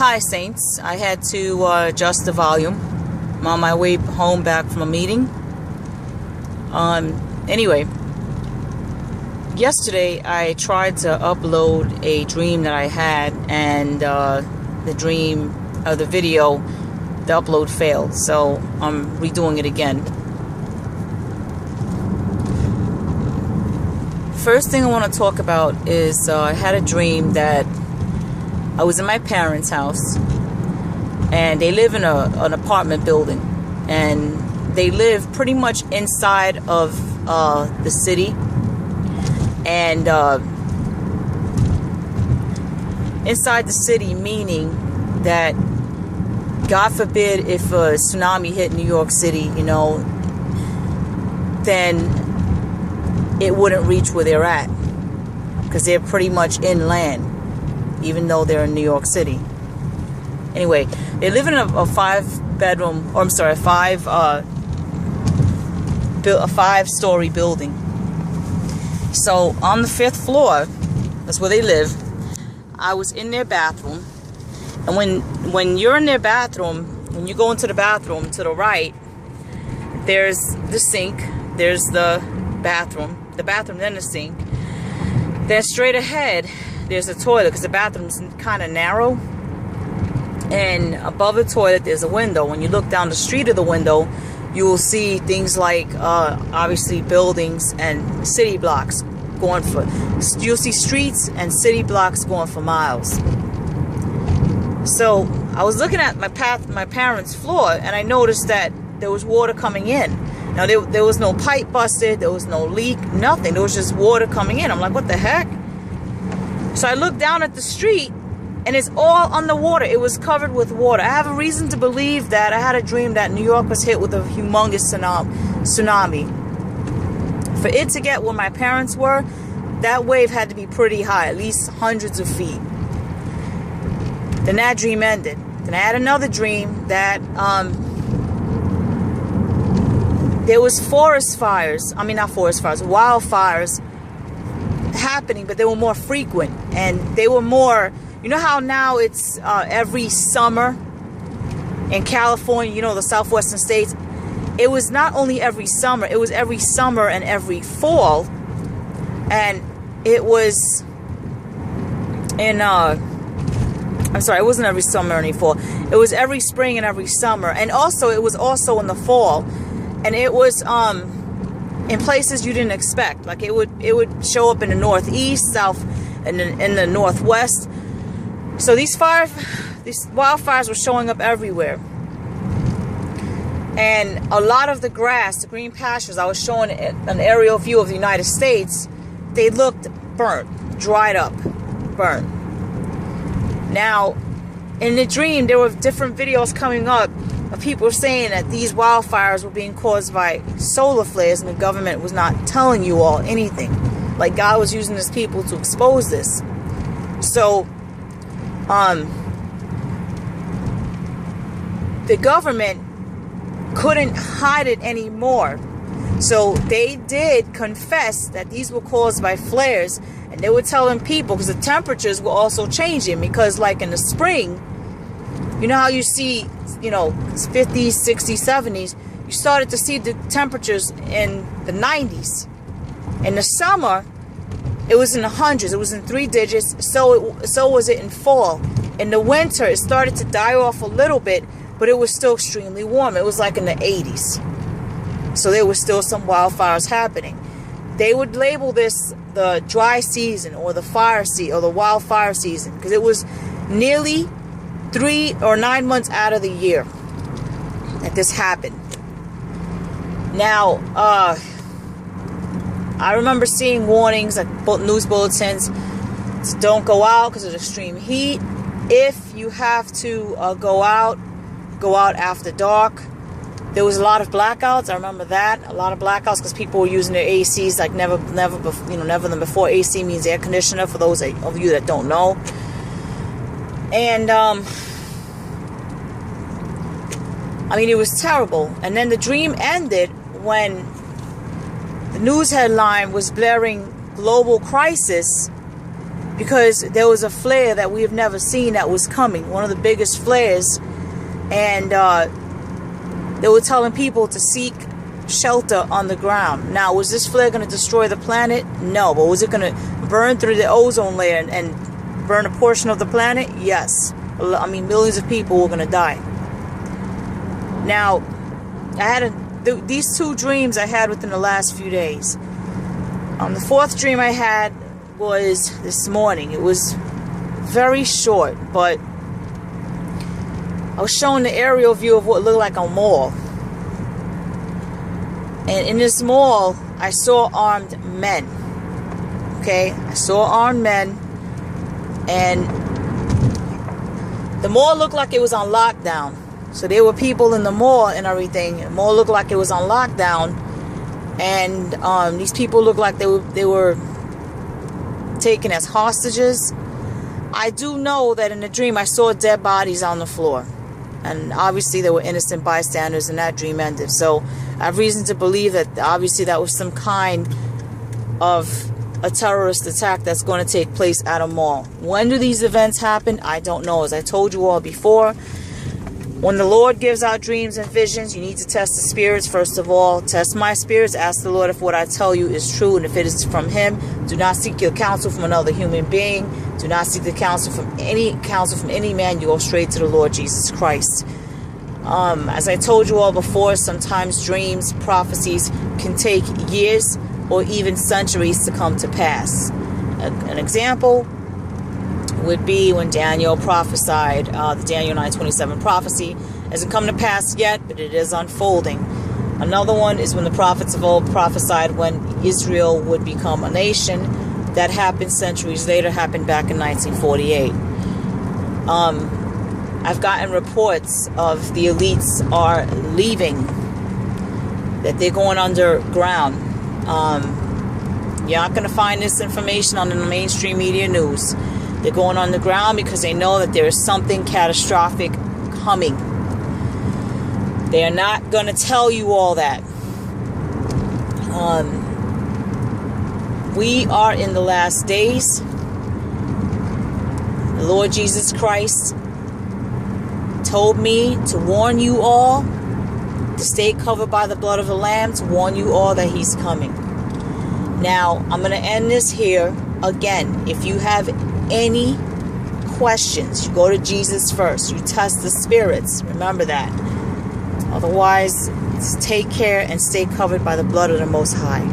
Hi Saints, I had to adjust the volume. I'm on my way home back from a meeting. Anyway, yesterday I tried to upload a dream that I had, and the video, the upload failed, so I'm redoing it again. First thing I want to talk about is I had a dream that I was in my parents' house, and they live in an apartment building, and they live pretty much inside of the city, and inside the city, meaning that God forbid if a tsunami hit New York City, then it wouldn't reach where they're at, because they're pretty much inland, even though they're in New York City. Anyway, they live in a five-story building. So on the 5th floor, that's where they live. I was in their bathroom, and when you're in their bathroom, when you go into the bathroom, to the right, there's the sink, there's the bathroom, then the sink. Then straight ahead, there's a toilet, because the bathroom's kind of narrow, and above the toilet there's a window. When you look down the street of the window, you will see things like obviously buildings and city blocks going for, you'll see streets and city blocks going for miles. So I was looking at my parents' floor, and I noticed that there was water coming in. Now there was no pipe busted, there was no leak, nothing. There was just water coming in. I'm like, what the heck? So I looked down at the street, and it's all underwater. It was covered with water. I have a reason to believe that I had a dream that New York was hit with a humongous tsunami. For it to get where my parents were, that wave had to be pretty high, at least hundreds of feet. Then that dream ended. Then I had another dream that there was wildfires happening, but they were more frequent, and they were more, you know how now it's every summer in California, the southwestern states. It was not only every summer, it was every summer and every fall, and it was in it wasn't every summer and every fall. It was every spring and every summer, and also it was also in the fall, and it was in places you didn't expect. Like it would show up in the northeast, south, and in the northwest. So these wildfires were showing up everywhere, and a lot of the grass, the green pastures, I was showing an aerial view of the United States. They looked burnt, dried up, burnt. Now, in the dream, there were different videos coming up of people saying that these wildfires were being caused by solar flares, and the government was not telling you all anything. Like God was using his people to expose this. So, the government couldn't hide it anymore. So they did confess that these were caused by flares, and they were telling people, because the temperatures were also changing, because like in the spring, you know how you see, 50s, 60s, 70s, you started to see the temperatures in the 90s. In the summer, it was in the hundreds, it was in 3 digits, so was it in fall. In the winter, it started to die off a little bit, but it was still extremely warm. It was like in the 80s. So there was still some wildfires happening. They would label this the dry season, or the fire season, or the wildfire season, because it was nearly 3 or 9 months out of the year that this happened. Now, I remember seeing warnings, like news bulletins, to don't go out because of extreme heat. If you have to go out after dark. There was a lot of blackouts. I remember that, a lot of blackouts, because people were using their ACs like never than before. AC means air conditioner, for those of you that don't know. And it was terrible. And then the dream ended when the news headline was blaring global crisis because there was a flare that we have never seen that was coming, one of the biggest flares, and they were telling people to seek shelter on the ground. Now, was this flare going to destroy the planet? No. But was it going to burn through the ozone layer and burn a portion of the planet? Yes. I mean, millions of people were going to die. Now, I had these 2 dreams I had within the last few days. The 4th dream I had was this morning. It was very short, but I was showing the aerial view of what looked like a mall. And in this mall, I saw armed men. Okay? I saw armed men. And the mall looked like it was on lockdown. So there were people in the mall and everything. The mall looked like it was on lockdown. And these people looked like they were taken as hostages. I do know that in the dream I saw dead bodies on the floor. And obviously there were innocent bystanders, and that dream ended. So I have reason to believe that obviously that was some kind of a terrorist attack that's going to take place at a mall. When do these events happen? I don't know. As I told you all before, when the Lord gives out dreams and visions, you need to test the spirits. First of all, test my spirits. Ask the Lord if what I tell you is true, and if it is from Him. Do not seek your counsel from another human being. Do not seek the counsel from any man. You go straight to the Lord Jesus Christ. As I told you all before, sometimes dreams, prophecies can take years or even centuries to come to pass. An example would be when Daniel prophesied, the Daniel 9:27 prophecy. Hasn't come to pass yet, but it is unfolding. Another one is when the prophets of old prophesied when Israel would become a nation. That happened centuries later, happened back in 1948. I've gotten reports of the elites are leaving, that they're going underground. You're not going to find this information on the mainstream media news. They're going underground because they know that there is something catastrophic coming. They are not going to tell you all that. We are in the last days. The Lord Jesus Christ told me to warn you all, to stay covered by the blood of the Lamb, to warn you all that He's coming. Now, I'm going to end this here. Again, if you have any questions, you go to Jesus first. You test the spirits. Remember that. Otherwise, take care and stay covered by the blood of the Most High.